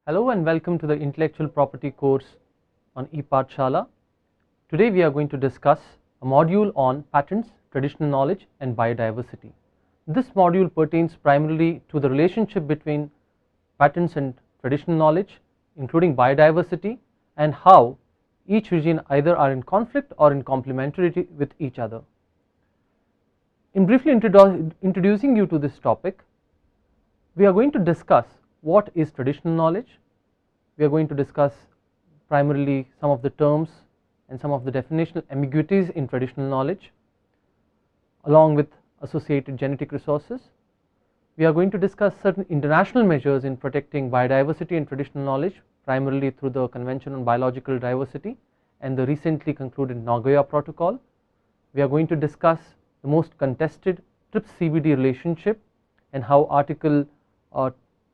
Hello and welcome to the intellectual property course on ePathshala. Today we are going to discuss a module on patents, traditional knowledge and biodiversity. This module pertains primarily to the relationship between patents and traditional knowledge, including biodiversity, and how each region either are in conflict or in complementarity with each other. In briefly introducing you to this topic, we are going to discuss what is traditional knowledge. We are going to discuss primarily some of the terms and some of the definitional ambiguities in traditional knowledge, along with associated genetic resources. We are going to discuss certain international measures in protecting biodiversity and traditional knowledge, primarily through the Convention on Biological Diversity and the recently concluded Nagoya Protocol. We are going to discuss the most contested TRIPS-CBD relationship and how Article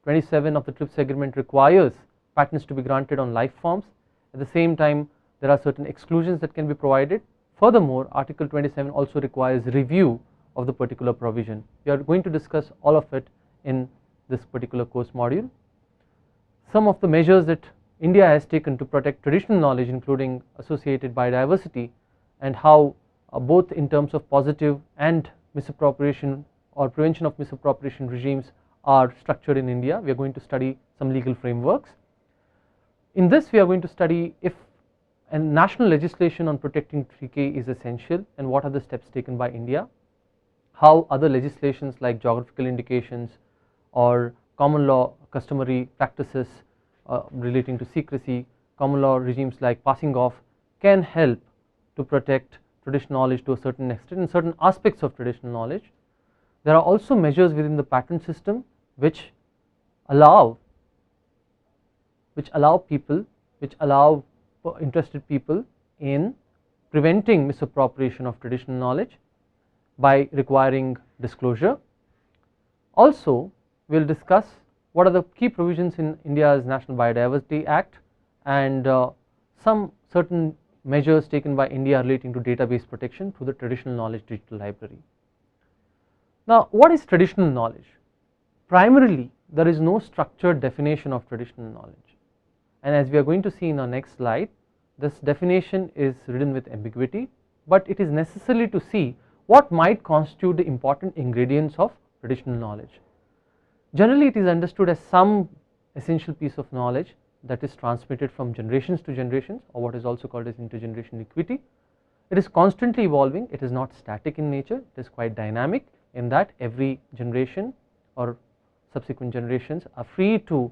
27 of the TRIPS agreement requires patents to be granted on life forms. At the same time, there are certain exclusions that can be provided. Furthermore, Article 27 also requires review of the particular provision. We are going to discuss all of it in this particular course module. Some of the measures that India has taken to protect traditional knowledge, including associated biodiversity, and how both in terms of positive and misappropriation or prevention of misappropriation regimes are structured in India. We are going to study some legal frameworks. In this, we are going to study if a national legislation on protecting TK is essential and what are the steps taken by India, how other legislations like geographical indications or common law customary practices relating to secrecy, common law regimes like passing off can help to protect traditional knowledge to a certain extent and certain aspects of traditional knowledge. There are also measures within the patent system which allow interested people in preventing misappropriation of traditional knowledge by requiring disclosure. Also, we will discuss what are the key provisions in India's National Biodiversity Act and some certain measures taken by India relating to database protection through the Traditional Knowledge Digital Library. Now, what is traditional knowledge? Primarily, there is no structured definition of traditional knowledge, and as we are going to see in our next slide, this definition is ridden with ambiguity, but it is necessary to see what might constitute the important ingredients of traditional knowledge. Generally, it is understood as some essential piece of knowledge that is transmitted from generations to generations, or what is also called as intergeneration equity. It is constantly evolving, it is not static in nature, it is quite dynamic in that every generation or subsequent generations are free to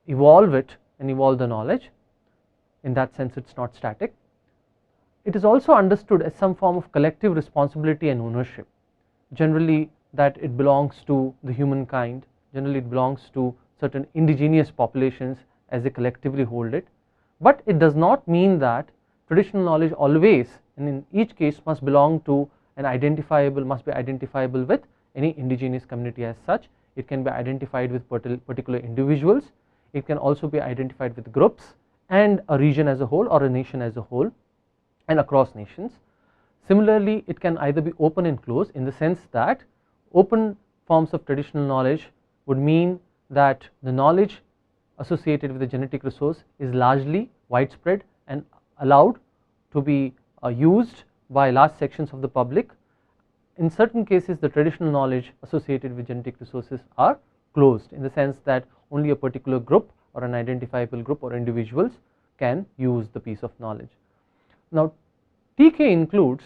evolve it and evolve the knowledge. In that sense, it is not static. It is also understood as some form of collective responsibility and ownership, generally that it belongs to the humankind, generally it belongs to certain indigenous populations as they collectively hold it, but it does not mean that traditional knowledge always and in each case must belong to an must be identifiable with any indigenous community as such. It can be identified with particular individuals, it can also be identified with groups and a region as a whole or a nation as a whole and across nations. Similarly, it can either be open and closed in the sense that open forms of traditional knowledge would mean that the knowledge associated with the genetic resource is largely widespread and allowed to be used by large sections of the public. In certain cases, the traditional knowledge associated with genetic resources are closed in the sense that only a particular group or an identifiable group or individuals can use the piece of knowledge. Now, TK includes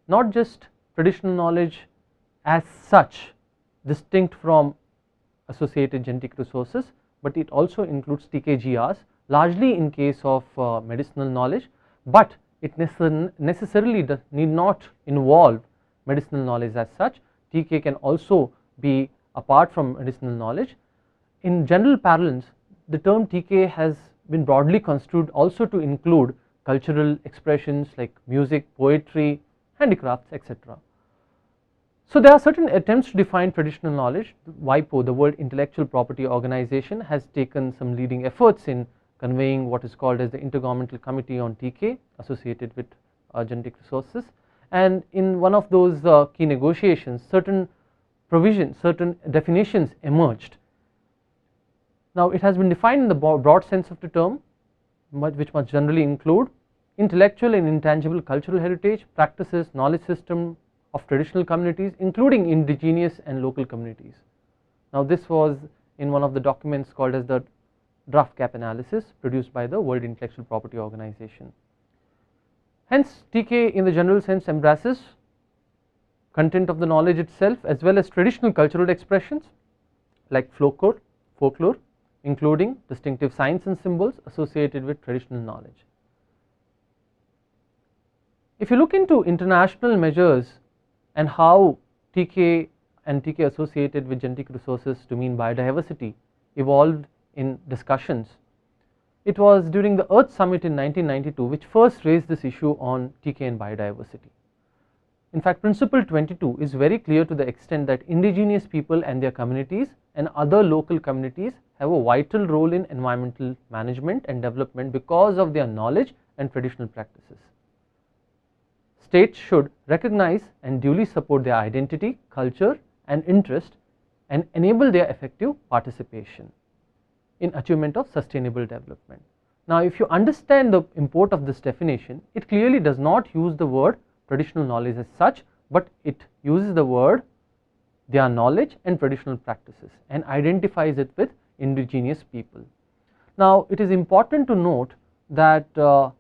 not just traditional knowledge as such distinct from associated genetic resources, but it also includes TKGRs largely in case of medicinal knowledge, but it necessarily need not involve medicinal knowledge as such. TK can also be apart from medicinal knowledge. In general parlance, the term TK has been broadly construed also to include cultural expressions like music, poetry, handicrafts, etc. So there are certain attempts to define traditional knowledge. WIPO, the World Intellectual Property Organization, has taken some leading efforts in conveying what is called as the Intergovernmental Committee on TK associated with genetic resources, and in one of those key negotiations certain provisions, certain definitions emerged Now, it has been defined in the broad sense of the term, which must generally include intellectual and intangible cultural heritage, practices, knowledge system of traditional communities, including indigenous and local communities. Now, this was in one of the documents called as the draft gap analysis produced by the World Intellectual Property Organization. Hence, TK in the general sense embraces content of the knowledge itself as well as traditional cultural expressions like folklore, including distinctive signs and symbols associated with traditional knowledge. If you look into international measures and how TK and TK associated with genetic resources to mean biodiversity evolved in discussions, it was during the Earth Summit in 1992 which first raised this issue on TK and biodiversity. In fact, Principle 22 is very clear to the extent that indigenous people and their communities and other local communities have a vital role in environmental management and development because of their knowledge and traditional practices. States should recognize and duly support their identity, culture and interest and enable their effective participation in achievement of sustainable development. Now, if you understand the import of this definition, it clearly does not use the word traditional knowledge as such, but it uses the word their knowledge and traditional practices and identifies it with indigenous people. Now, it is important to note that the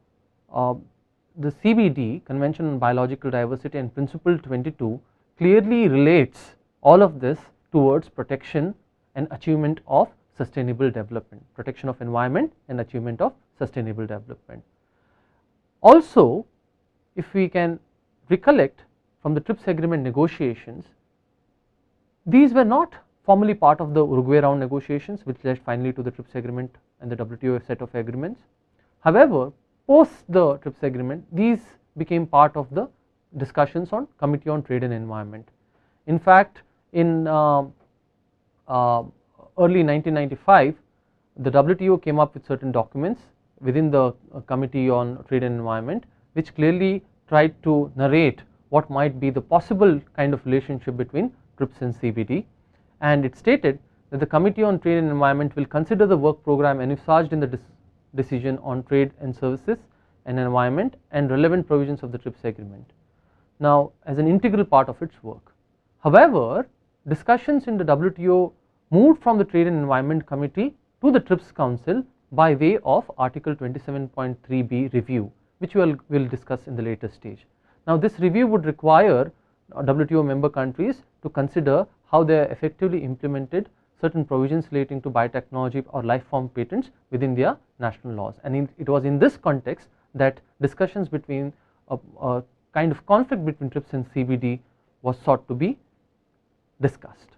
CBD, Convention on Biological Diversity, and Principle 22 clearly relates all of this towards protection and achievement of sustainable development, protection of environment and achievement of sustainable development. Also, if we can recollect from the TRIPS agreement negotiations, these were not formally part of the Uruguay round negotiations which led finally to the TRIPS agreement and the WTO set of agreements. However, post the TRIPS agreement, these became part of the discussions on Committee on Trade and Environment. In fact, in early 1995, the WTO came up with certain documents within the Committee on Trade and Environment which clearly tried to narrate what might be the possible kind of relationship between TRIPS and CBD, and it stated that the Committee on Trade and Environment will consider the work program envisaged in the decision on trade and services and environment and relevant provisions of the TRIPS agreement, now as an integral part of its work. However, discussions in the WTO moved from the Trade and Environment Committee to the TRIPS Council by way of Article 27.3b review, which we will discuss in the later stage. Now, this review would require WTO member countries to consider how they effectively implemented certain provisions relating to biotechnology or life form patents within their national laws, and it was in this context that discussions between a kind of conflict between TRIPS and CBD was sought to be discussed.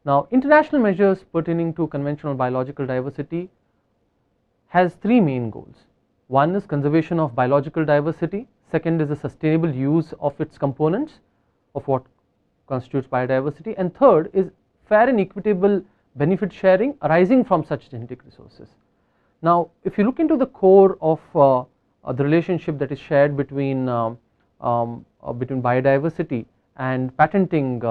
Now, international measures pertaining to conventional biological diversity has three main goals. One is conservation of biological diversity, second is the sustainable use of its components of what constitutes biodiversity, and third is fair and equitable benefit sharing arising from such genetic resources. Now, if you look into the core of the relationship that is shared between biodiversity and patenting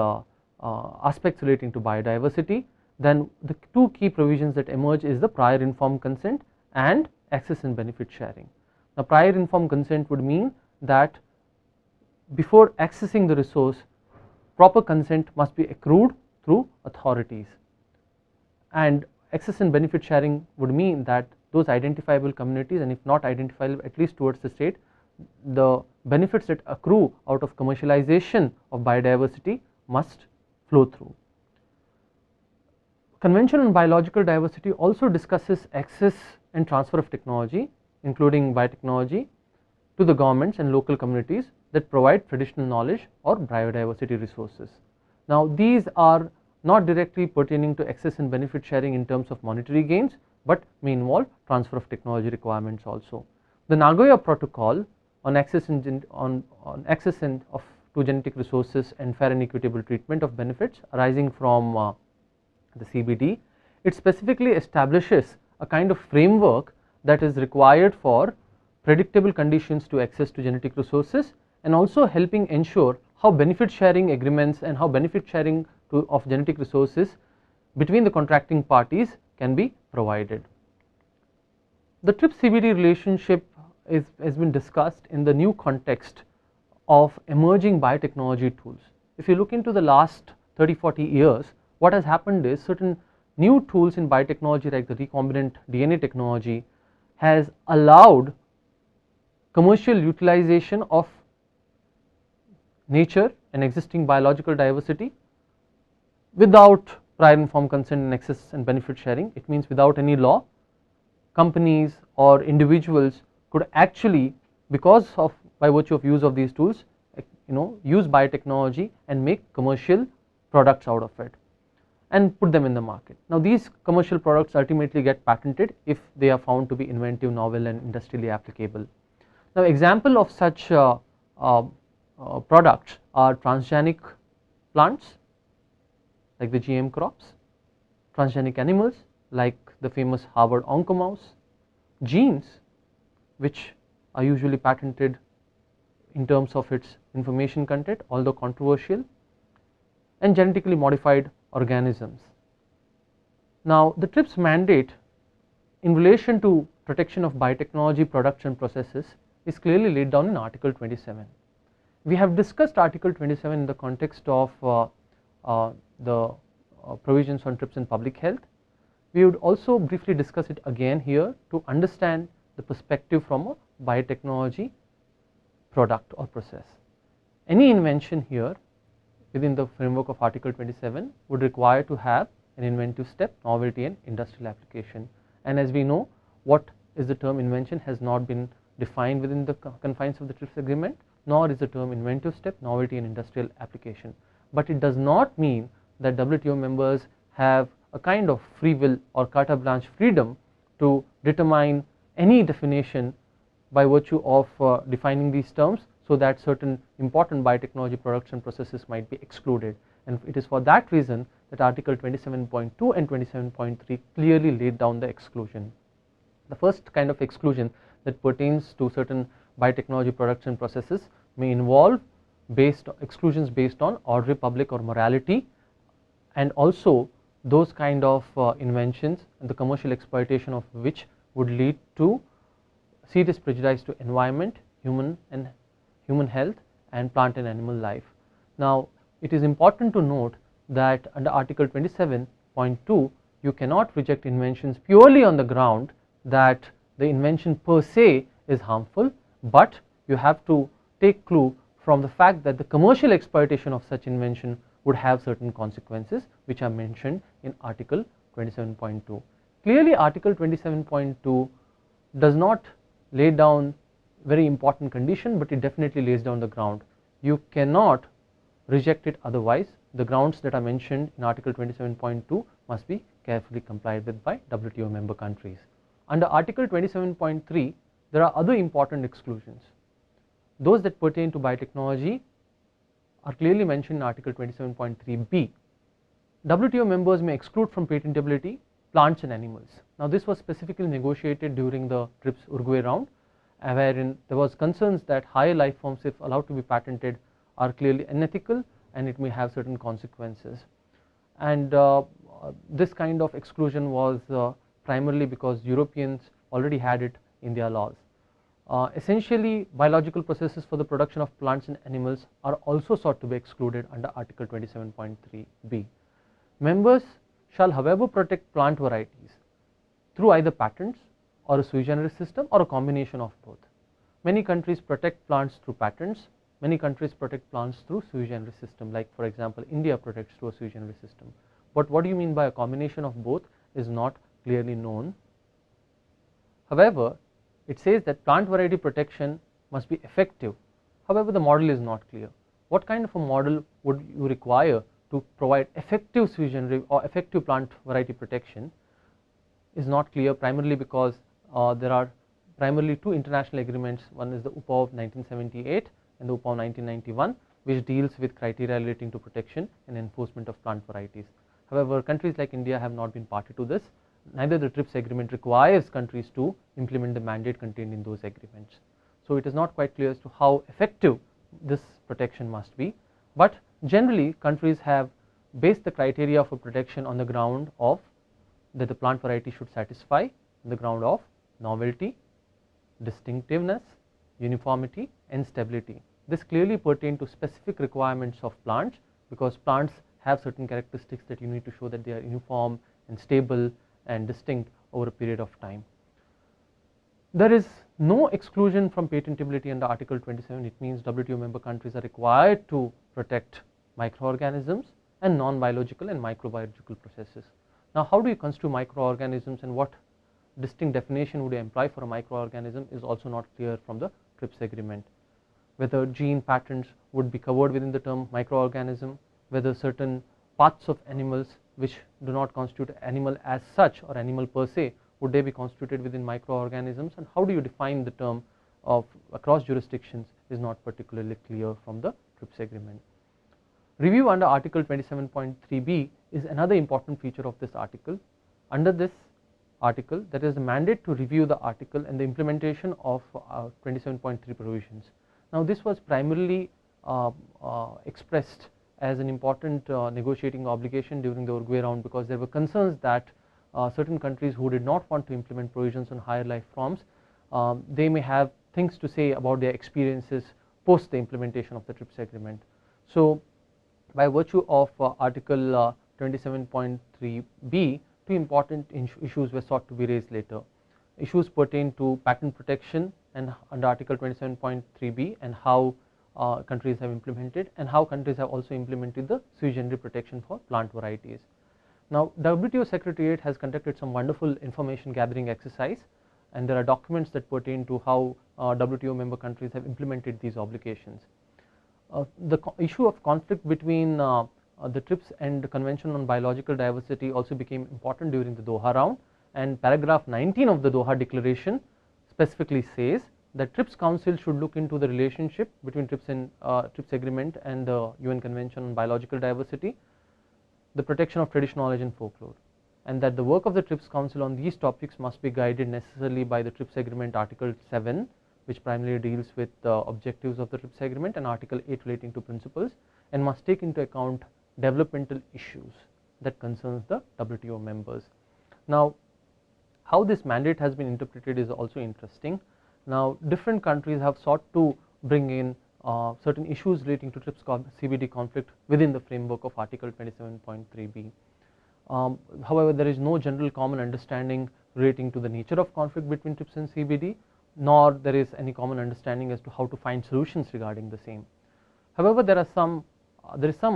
aspects relating to biodiversity, then the two key provisions that emerge is the prior informed consent and access and benefit sharing. Now, prior informed consent would mean that before accessing the resource, proper consent must be accrued through authorities, and access and benefit sharing would mean that those identifiable communities, and if not identifiable at least towards the state, the benefits that accrue out of commercialization of biodiversity must flow through. Convention on Biological Diversity also discusses access and transfer of technology, including biotechnology, to the governments and local communities that provide traditional knowledge or biodiversity resources. Now, these are not directly pertaining to access and benefit sharing in terms of monetary gains, but may involve transfer of technology requirements also. The Nagoya Protocol on access to genetic resources and fair and equitable treatment of benefits arising from the CBD, it specifically establishes a kind of framework that is required for predictable conditions to access to genetic resources, and also helping ensure how benefit sharing agreements and how benefit sharing of genetic resources between the contracting parties can be provided. The TRIPS CBD relationship has been discussed in the new context of emerging biotechnology tools. If you look into the last 30-40 years, what has happened is certain new tools in biotechnology like the recombinant DNA technology has allowed commercial utilization of nature and existing biological diversity without prior informed consent and access and benefit sharing. It means without any law, companies or individuals could actually, because of by virtue of use of these tools, use biotechnology and make commercial products out of it and put them in the market. Now these commercial products ultimately get patented if they are found to be inventive, novel and industrially applicable. Now example of such products are transgenic plants like the GM crops, transgenic animals like the famous Harvard oncomouse, genes which are usually patented in terms of its information content although controversial, and genetically modified organisms. Now the TRIPS mandate in relation to protection of biotechnology products and processes is clearly laid down in Article 27. We have discussed Article 27 in the context of the provisions on TRIPS and public health. We would also briefly discuss it again here to understand the perspective from a biotechnology product or process. Any invention here within the framework of Article 27 would require to have an inventive step, novelty and industrial application. And as we know, what is the term invention has not been defined within the confines of the TRIPS agreement, nor is the term inventive step, novelty and industrial application. But it does not mean that WTO members have a kind of free will or carte blanche freedom to determine any definition by virtue of defining these terms so that certain important biotechnology products and processes might be excluded. And it is for that reason that Article 27.2 and 27.3 clearly laid down the exclusion. The first kind of exclusion that pertains to certain biotechnology products and processes may involve exclusions based on ordinary public or morality, and also those kind of inventions and the commercial exploitation of which would lead to serious prejudice to environment, human health and plant and animal life. Now it is important to note that under Article 27.2 you cannot reject inventions purely on the ground that the invention per se is harmful, but you have to take clue from the fact that the commercial exploitation of such invention would have certain consequences which are mentioned in Article 27.2. Clearly Article 27.2 does not lay down very important condition, but it definitely lays down the ground. You cannot reject it otherwise. The grounds that are mentioned in Article 27.2 must be carefully complied with by WTO member countries. Under Article 27.3 there are other important exclusions. Those that pertain to biotechnology are clearly mentioned in Article 27.3b. WTO members may exclude from patentability plants and animals. Now this was specifically negotiated during the TRIPS Uruguay round, wherein there was concerns that higher life forms, if allowed to be patented, are clearly unethical and it may have certain consequences. And this kind of exclusion was primarily because Europeans already had it in their laws. Essentially biological processes for the production of plants and animals are also sought to be excluded under Article 27.3b. Members shall however protect plant varieties through either patents or a sui generis system or a combination of both. Many countries protect plants through patents, many countries protect plants through sui generis system, like for example India protects through a sui generis system. But what do you mean by a combination of both is not clearly known. However, it says that plant variety protection must be effective. However, the model is not clear. What kind of a model would you require to provide effective sui generis or effective plant variety protection is not clear, primarily because there are primarily two international agreements. One is the UPA of 1978 and the UPA of 1991, which deals with criteria relating to protection and enforcement of plant varieties. However, countries like India have not been party to this. Neither the TRIPS agreement requires countries to implement the mandate contained in those agreements. So it is not quite clear as to how effective this protection must be, but generally countries have base the criteria for protection on the ground of that the plant variety should satisfy on the ground of novelty, distinctiveness, uniformity and stability. This clearly pertain to specific requirements of plants, because plants have certain characteristics that you need to show that they are uniform and stable and distinct over a period of time. There is no exclusion from patentability under Article 27. It means WTO member countries are required to protect microorganisms and non-biological and microbiological processes. Now, how do you construe microorganisms, and what distinct definition would you employ for a microorganism is also not clear from the TRIPS agreement. Whether gene patents would be covered within the term microorganism, whether certain parts of animals which do not constitute animal as such or animal per se, would they be constituted within microorganisms, and how do you define the term of across jurisdictions is not particularly clear from the TRIPS agreement. Review under Article 27.3b is another important feature of this article. Under this article, there is a mandate to review the article and the implementation of 27.3 provisions. Now, this was primarily expressed as an important negotiating obligation during the Uruguay round, because there were concerns that certain countries who did not want to implement provisions on higher life forms, they may have things to say about their experiences post the implementation of the TRIPS agreement. So, by virtue of Article 27.3b, two important issues were sought to be raised later. Issues pertain to patent protection and under Article 27.3b, and how countries have implemented, and how countries have also implemented the sui generis protection for plant varieties. Now, WTO Secretariat has conducted some wonderful information gathering exercise, and there are documents that pertain to how WTO member countries have implemented these obligations. The issue of conflict between the TRIPS and the Convention on Biological Diversity also became important during the Doha round, and paragraph 19 of the Doha Declaration specifically says that TRIPS Council should look into the relationship between TRIPS agreement and the UN Convention on Biological Diversity, the protection of traditional knowledge and folklore, and that the work of the TRIPS Council on these topics must be guided necessarily by the TRIPS agreement Article 7, which primarily deals with the objectives of the TRIPS agreement, and Article 8 relating to principles, and must take into account developmental issues that concerns the WTO members. Now, how this mandate has been interpreted is also interesting. Now, different countries have sought to bring in certain issues relating to TRIPS CBD conflict within the framework of Article 27.3b. However, there is no general common understanding relating to the nature of conflict between TRIPS and CBD, nor there is any common understanding as to how to find solutions regarding the same. However, there is some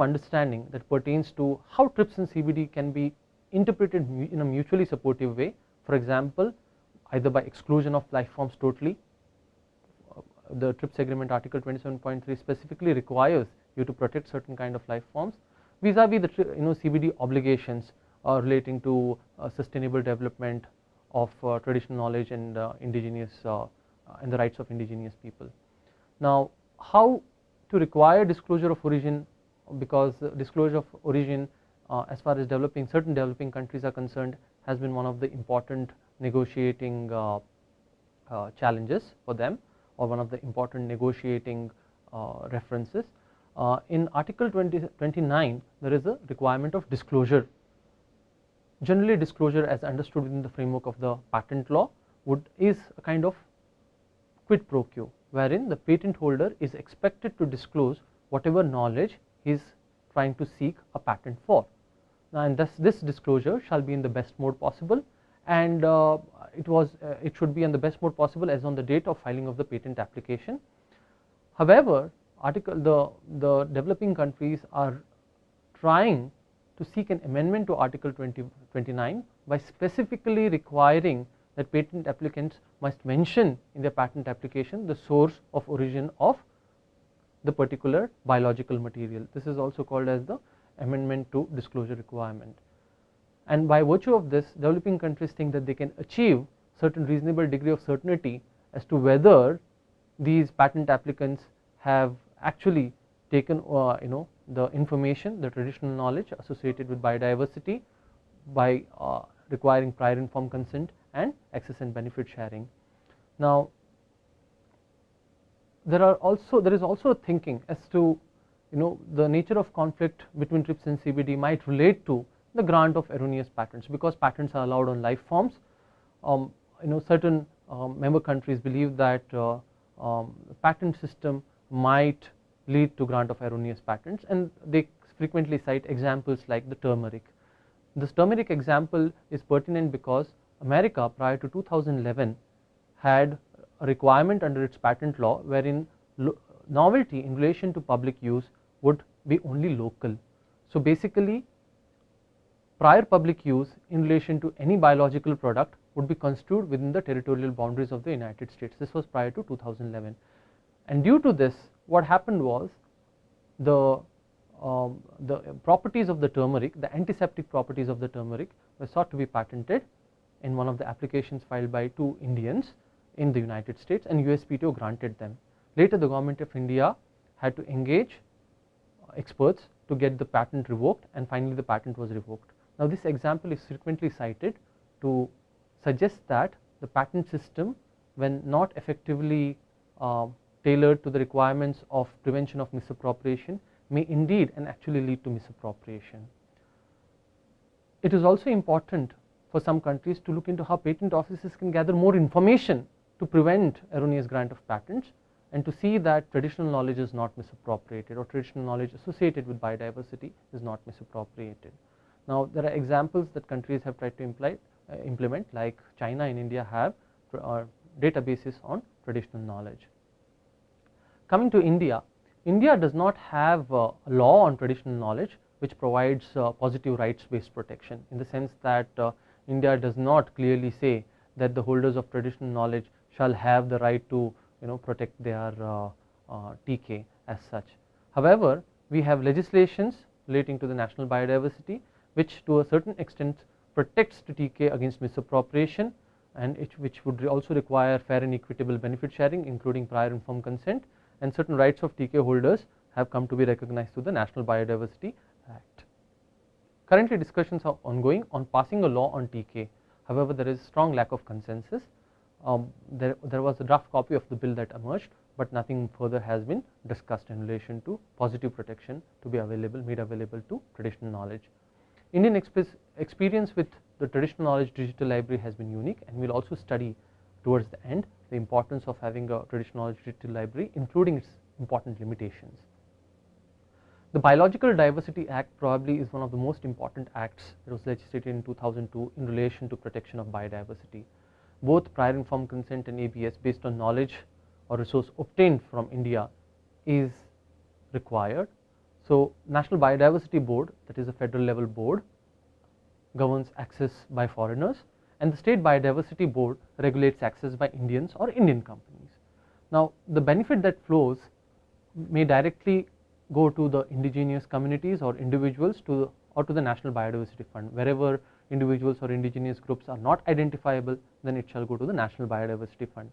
understanding that pertains to how TRIPS and CBD can be interpreted in a mutually supportive way. For example, either by exclusion of life forms totally. The TRIPS agreement Article 27.3 specifically requires you to protect certain kind of life forms, vis-a-vis the CBD obligations relating to sustainable development of traditional knowledge and indigenous and the rights of indigenous people. Now, how to require disclosure of origin, because disclosure of origin as far as certain developing countries are concerned has been one of the important negotiating challenges for them, or one of the important negotiating references. In Article 29 there is a requirement of disclosure. Generally, disclosure as understood within the framework of the patent law is a kind of quid pro quo, wherein the patent holder is expected to disclose whatever knowledge he is trying to seek a patent for. Now, and thus this disclosure shall be in the best mode possible, and it should be in the best mode possible as on the date of filing of the patent application. However, the developing countries are trying to seek an amendment to Article 29 by specifically requiring that patent applicants must mention in their patent application the source of origin of the particular biological material. This is also called as the amendment to disclosure requirement. And by virtue of this, developing countries think that they can achieve certain reasonable degree of certainty as to whether these patent applicants have actually taken the information, the traditional knowledge associated with biodiversity by requiring prior informed consent and access and benefit sharing. Now, there is also thinking as to the nature of conflict between TRIPS and CBD might relate to the grant of erroneous patents, because patents are allowed on life forms. Certain member countries believe that the patent system might lead to grant of erroneous patents, and they frequently cite examples like the turmeric. This turmeric example is pertinent because America prior to 2011 had a requirement under its patent law wherein novelty in relation to public use would be only local. So basically, prior public use in relation to any biological product would be construed within the territorial boundaries of the United States. This was prior to 2011, and due to this, what happened was the properties of the turmeric, the antiseptic properties of the turmeric, were sought to be patented in one of the applications filed by 2 Indians in the United States, and USPTO granted them. Later, the government of India had to engage experts to get the patent revoked, and finally the patent was revoked. Now, this example is frequently cited to suggest that the patent system, when not effectively tailored to the requirements of prevention of misappropriation, may indeed and actually lead to misappropriation. It is also important for some countries to look into how patent offices can gather more information to prevent erroneous grant of patents, and to see that traditional knowledge is not misappropriated, or traditional knowledge associated with biodiversity is not misappropriated. Now, there are examples that countries have tried to implement, like China and India have databases on traditional knowledge. Coming to India, India does not have a law on traditional knowledge which provides positive rights based protection, in the sense that India does not clearly say that the holders of traditional knowledge shall have the right to protect their TK as such. However, we have legislations relating to the national biodiversity, which to a certain extent protects the TK against misappropriation, and which would also require fair and equitable benefit sharing, including prior informed consent, and certain rights of TK holders have come to be recognized through the National Biodiversity Act. Currently, discussions are ongoing on passing a law on TK. However, there is strong lack of consensus. There was a draft copy of the bill that emerged, but nothing further has been discussed in relation to positive protection to be made available to traditional knowledge. Indian experience with the traditional knowledge digital library has been unique, and we will also study towards the end the importance of having a traditional knowledge digital library, including its important limitations. The Biological Diversity Act probably is one of the most important acts that was legislated in 2002 in relation to protection of biodiversity. Both prior informed consent and ABS based on knowledge or resource obtained from India is required. So, National Biodiversity Board, that is a federal level board, governs access by foreigners, and the State Biodiversity Board regulates access by Indians or Indian companies. Now, the benefit that flows may directly go to the indigenous communities or individuals or to the National Biodiversity Fund. Wherever individuals or indigenous groups are not identifiable, then it shall go to the National Biodiversity Fund.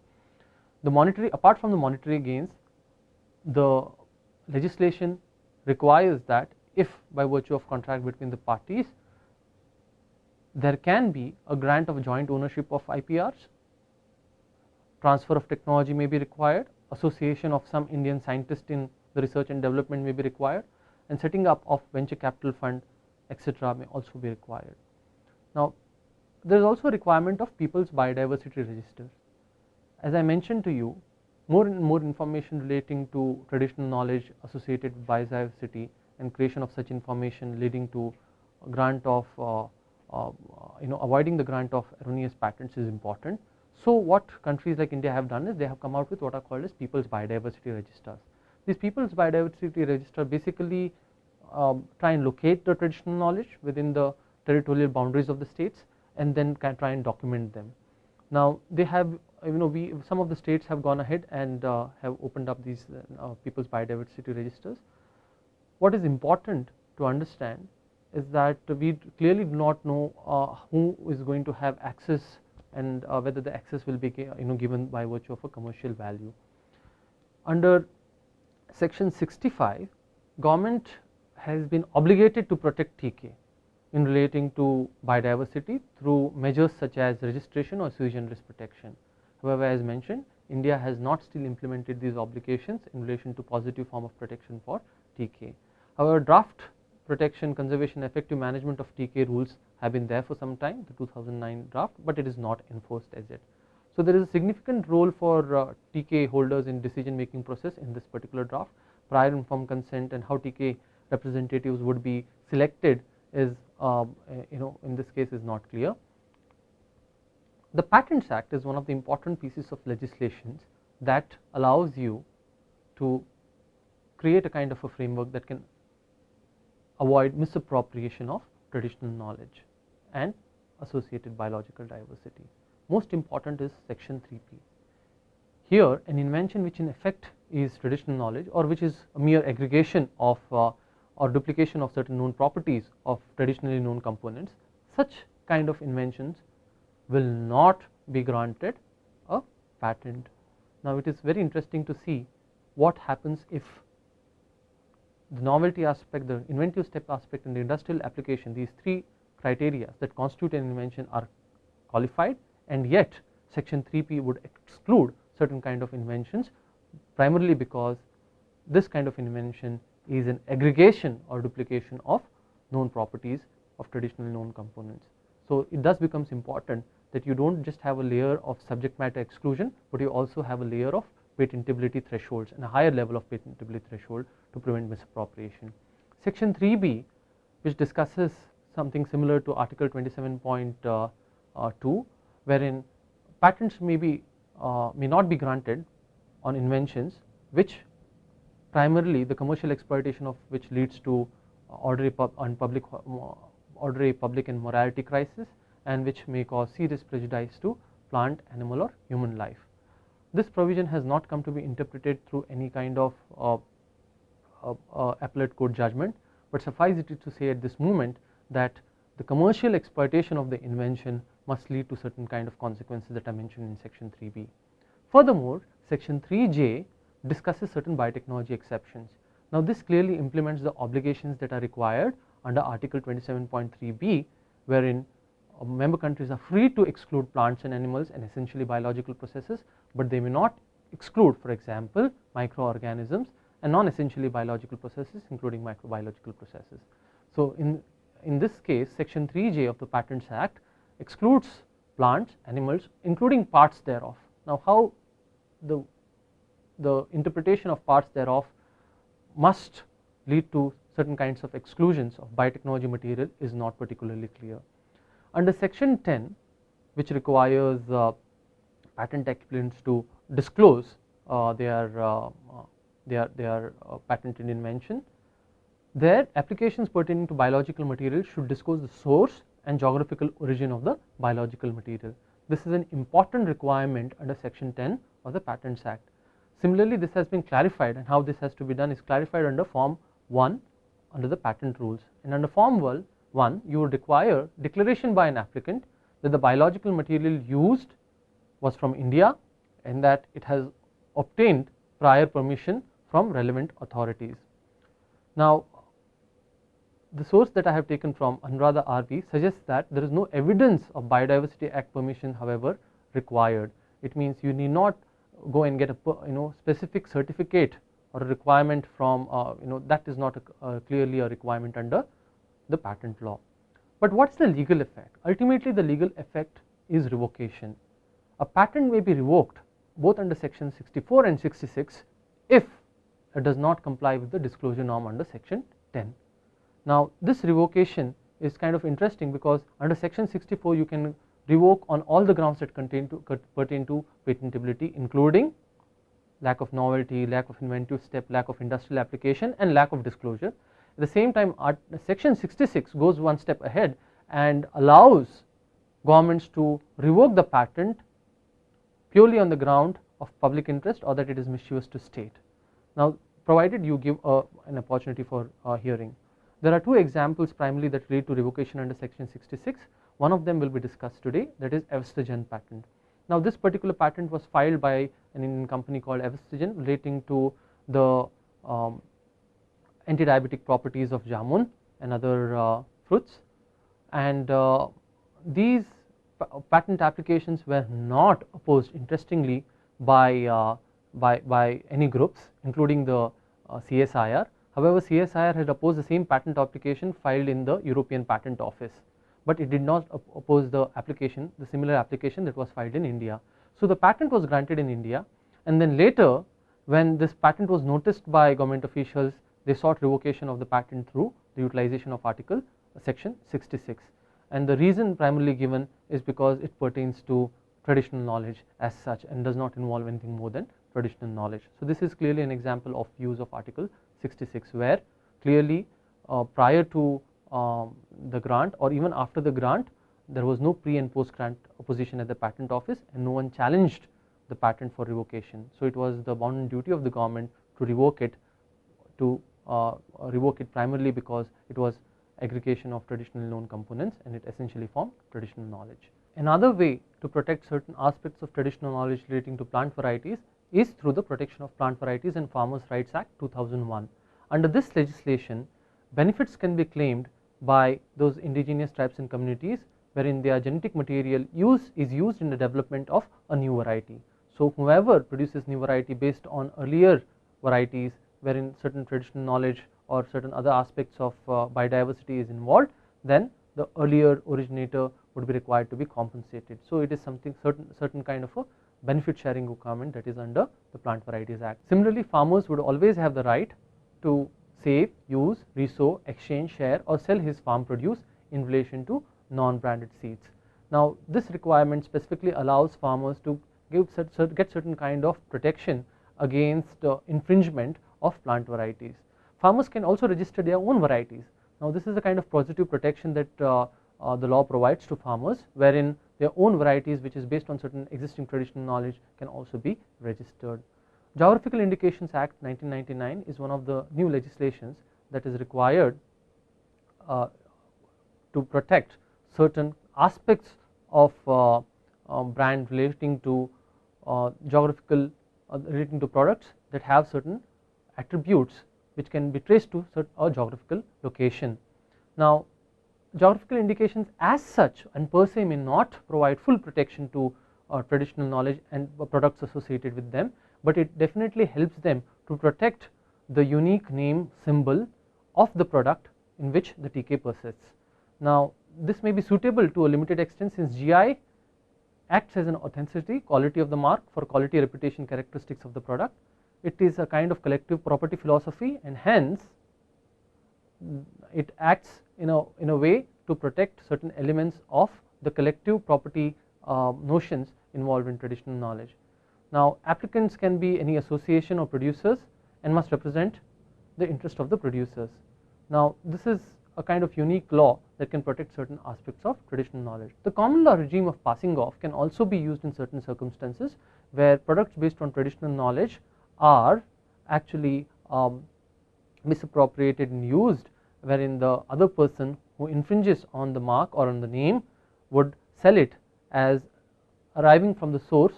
Apart from the monetary gains, the legislation requires that if by virtue of contract between the parties there can be a grant of joint ownership of IPRs, transfer of technology may be required, association of some Indian scientists in the research and development may be required, and setting up of venture capital fund, etc. may also be required. Now, there is also a requirement of People's Biodiversity Register. As I mentioned to you, more and more information relating to traditional knowledge associated with biodiversity and creation of such information leading to a grant of avoiding the grant of erroneous patents is important. So, what countries like India have done is they have come out with what are called as People's Biodiversity Registers. These People's Biodiversity Register basically try and locate the traditional knowledge within the territorial boundaries of the states, and then can try and document them. Now, they have some of the states have gone ahead and have opened up these People's Biodiversity Registers. What is important to understand is that we clearly do not know who is going to have access, and whether the access will be given by virtue of a commercial value. Under section 65, government has been obligated to protect TK in relating to biodiversity through measures such as registration or sui generis protection. However, as mentioned, India has not still implemented these obligations in relation to positive form of protection for TK. However, draft protection, conservation, effective management of TK rules have been there for some time, the 2009 draft, but it is not enforced as yet. So there is a significant role for TK holders in decision making process in this particular draft. Prior informed consent and how TK representatives would be selected is in this case is not clear. The Patents Act is one of the important pieces of legislation that allows you to create a kind of a framework that can avoid misappropriation of traditional knowledge and associated biological diversity. Most important is section 3P. Here an invention which in effect is traditional knowledge or which is a mere aggregation of or duplication of certain known properties of traditionally known components, such kind of inventions will not be granted a patent. Now it is very interesting to see what happens if the novelty aspect, the inventive step aspect and the industrial application, these three criteria that constitute an invention are qualified, and yet section 3P would exclude certain kind of inventions, primarily because this kind of invention is an aggregation or duplication of known properties of traditionally known components. So it thus becomes important that you don't just have a layer of subject matter exclusion, but you also have a layer of patentability thresholds and a higher level of patentability threshold to prevent misappropriation. Section 3B, which discusses something similar to article 27.2, wherein patents may not be granted on inventions which primarily the commercial exploitation of which leads to order a public and morality crisis, and which may cause serious prejudice to plant, animal or human life. This provision has not come to be interpreted through any kind of appellate court judgment, but suffice it to say at this moment that the commercial exploitation of the invention must lead to certain kind of consequences that are mentioned in section 3B. Furthermore, section 3J discusses certain biotechnology exceptions. Now this clearly implements the obligations that are required under article 27.3b, wherein member countries are free to exclude plants and animals and essentially biological processes, but they may not exclude, for example, microorganisms and non-essentially biological processes including microbiological processes. So in this case section 3J of the Patents Act excludes plants, animals including parts thereof. Now how the interpretation of parts thereof must lead to certain kinds of exclusions of biotechnology material is not particularly clear. Under section 10, which requires patent applicants to disclose their patented invention, their applications pertaining to biological material should disclose the source and geographical origin of the biological material. This is an important requirement under section 10 of the Patents Act. Similarly, this has been clarified, and how this has to be done is clarified under form 1 under the patent rules. And under form 1 you would require declaration by an applicant that the biological material used was from India and that it has obtained prior permission from relevant authorities. Now the source that I have taken from Anuradha RV suggests that there is no evidence of Biodiversity Act permission however required. It means you need not go and get a specific certificate or a requirement from that is not clearly a requirement under the patent law. But what is the legal effect? Ultimately the legal effect is revocation. A patent may be revoked both under section 64 and 66 if it does not comply with the disclosure norm under section 10. Now this revocation is kind of interesting because under section 64 you can revoke on all the grounds that pertain to patentability, including lack of novelty, lack of inventive step, lack of industrial application and lack of disclosure. At the same time section 66 goes one step ahead and allows governments to revoke the patent purely on the ground of public interest or that it is mischievous to state. Now provided you give an opportunity for hearing. There are two examples primarily that relate to revocation under section 66. One of them will be discussed today, that is Evastogen patent. Now this particular patent was filed by an Indian company called Evastogen relating to the anti-diabetic properties of jamun and other fruits, and these patent applications were not opposed interestingly by any groups including the CSIR. However, CSIR had opposed the same patent application filed in the European Patent Office, but it did not oppose the application, the similar application that was filed in India. So the patent was granted in India, and then later when this patent was noticed by government officials, they sought revocation of the patent through the utilization of article section 66, and the reason primarily given is because it pertains to traditional knowledge as such and does not involve anything more than traditional knowledge. So this is clearly an example of use of article 66, where clearly prior to the grant or even after the grant, there was no pre and post grant opposition at the patent office, and no one challenged the patent for revocation. So it was the bounden duty of the government to revoke it, primarily because it was aggregation of traditional known components and it essentially formed traditional knowledge. Another way to protect certain aspects of traditional knowledge relating to plant varieties is through the Protection of Plant Varieties and Farmers' Rights Act 2001. Under this legislation, benefits can be claimed by those indigenous tribes and communities wherein their genetic material is used in the development of a new variety. So whoever produces new variety based on earlier varieties wherein certain traditional knowledge or certain other aspects of biodiversity is involved, then the earlier originator would be required to be compensated. So it is something certain kind of a benefit sharing requirement that is under the Plant Varieties Act. Similarly, farmers would always have the right to save, use, resow, exchange, share or sell his farm produce in relation to non-branded seeds. Now this requirement specifically allows farmers to get certain kind of protection against infringement of plant varieties. Farmers can also register their own varieties. Now this is the kind of positive protection that the law provides to farmers, wherein their own varieties which is based on certain existing traditional knowledge can also be registered. Geographical Indications Act 1999 is one of the new legislations that is required to protect certain aspects of brand relating to geographical relating to products that have certain attributes which can be traced to a geographical location. Now geographical indications as such and per se may not provide full protection to traditional knowledge and products associated with them, but it definitely helps them to protect the unique name symbol of the product in which the TK persists. Now this may be suitable to a limited extent, since GI acts as an authenticity quality of the mark for quality reputation characteristics of the product. It is a kind of collective property philosophy, and hence it acts in a way to protect certain elements of the collective property notions involved in traditional knowledge. Now applicants can be any association or producers and must represent the interest of the producers. Now this is a kind of unique law that can protect certain aspects of traditional knowledge. The common law regime of passing off can also be used in certain circumstances where products based on traditional knowledge are actually misappropriated and used, wherein the other person who infringes on the mark or on the name would sell it as arriving from the source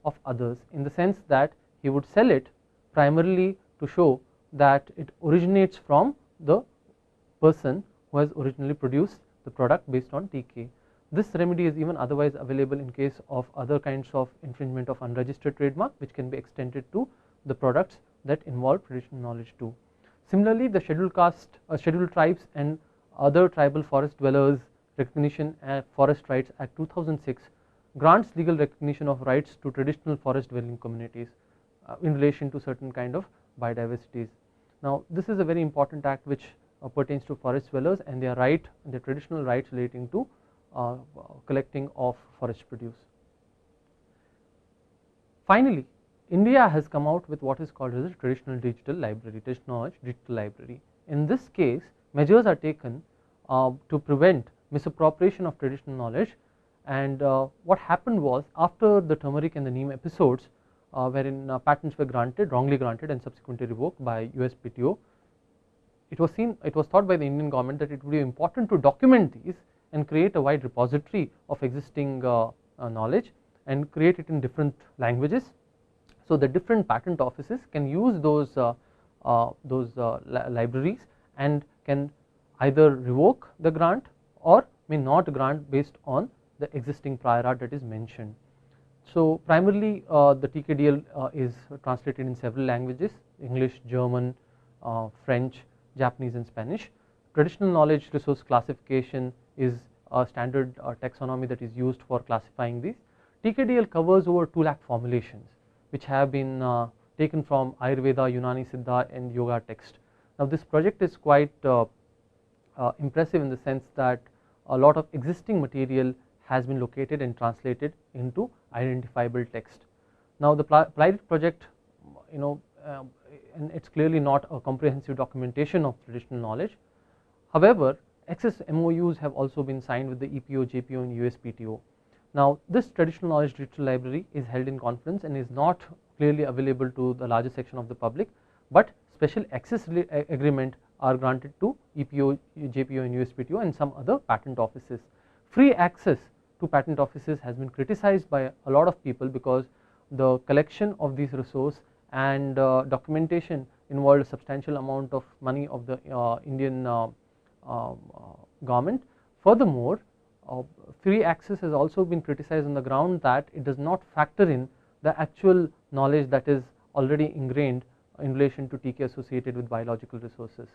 of others, in the sense that he would sell it primarily to show that it originates from the person who has originally produced the product based on TK. This remedy is even otherwise available in case of other kinds of infringement of unregistered trademark, which can be extended to the products that involve traditional knowledge too. Similarly, the scheduled tribes and other tribal forest dwellers Recognition and Forest Rights Act 2006 grants legal recognition of rights to traditional forest dwelling communities in relation to certain kind of biodiversities. Now this is a very important act which pertains to forest dwellers and their traditional rights relating to collecting of forest produce. Finally, India has come out with what is called as a traditional digital library, traditional knowledge digital library. In this case, measures are taken to prevent misappropriation of traditional knowledge, and what happened was, after the turmeric and the neem episodes wherein patents were wrongly granted and subsequently revoked by USPTO, it was thought by the Indian government that it would be important to document these and create a wide repository of existing knowledge and create it in different languages, so the different patent offices can use those libraries and can either revoke the grant or may not grant based on the existing prior art that is mentioned. So primarily the TKDL is translated in several languages: English, German, French, Japanese and Spanish. Traditional knowledge resource classification is a standard taxonomy that is used for classifying these. TKDL covers over 2 lakh formulations which have been taken from Ayurveda, Unani Siddha and Yoga text. Now this project is quite impressive in the sense that a lot of existing material has been located and translated into identifiable text. Now the pilot project, and it's clearly not a comprehensive documentation of traditional knowledge. However, excess MOUs have also been signed with the EPO, JPO and USPTO. Now this traditional knowledge digital library is held in confidence and is not clearly available to the larger section of the public, but special access agreement are granted to EPO, JPO and USPTO and some other patent offices. Free access to patent offices has been criticized by a lot of people because the collection of these resources and documentation involved a substantial amount of money of the Indian government. Furthermore, free access has also been criticized on the ground that it does not factor in the actual knowledge that is already ingrained in relation to TK associated with biological resources.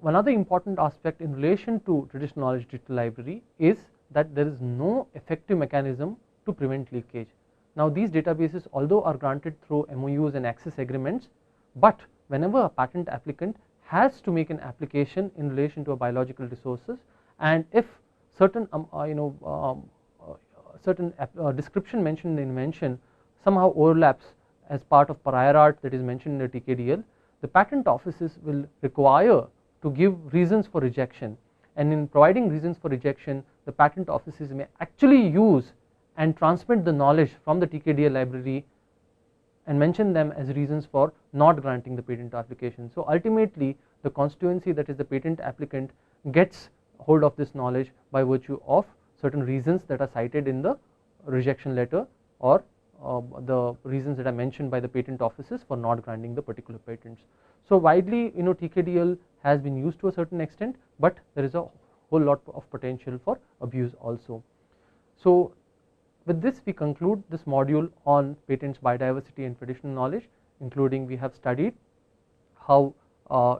One other important aspect in relation to traditional knowledge digital library is that there is no effective mechanism to prevent leakage. Now these databases, although are granted through MOUs and access agreements, but whenever a patent applicant has to make an application in relation to a biological resources, and if certain certain description mentioned in the invention somehow overlaps as part of prior art that is mentioned in the TKDL, the patent offices will require to give reasons for rejection, and in providing reasons for rejection the patent offices may actually use and transmit the knowledge from the TKDL library and mention them as reasons for not granting the patent application. So ultimately the constituency, that is the patent applicant, gets hold of this knowledge by virtue of certain reasons that are cited in the rejection letter or the reasons that are mentioned by the patent offices for not granting the particular patents. So widely, TKDL has been used to a certain extent, but there is a whole lot of potential for abuse also. So with this we conclude this module on patents, biodiversity and traditional knowledge, including we have studied how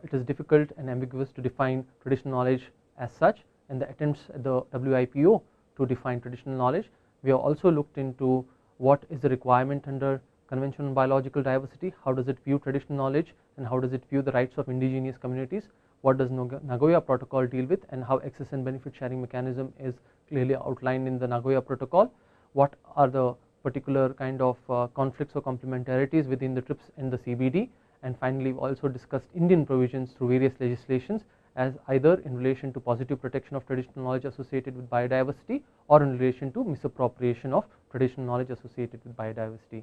it is difficult and ambiguous to define traditional knowledge as such and the attempts at the WIPO to define traditional knowledge. We have also looked into what is the requirement under Convention on Biological Diversity, how does it view traditional knowledge and how does it view the rights of indigenous communities, what does Nagoya Protocol deal with and how access and benefit sharing mechanism is clearly outlined in the Nagoya Protocol, what are the particular kind of conflicts or complementarities within the TRIPS and the CBD, and finally we also discussed Indian provisions through various legislations as either in relation to positive protection of traditional knowledge associated with biodiversity or in relation to misappropriation of traditional knowledge associated with biodiversity.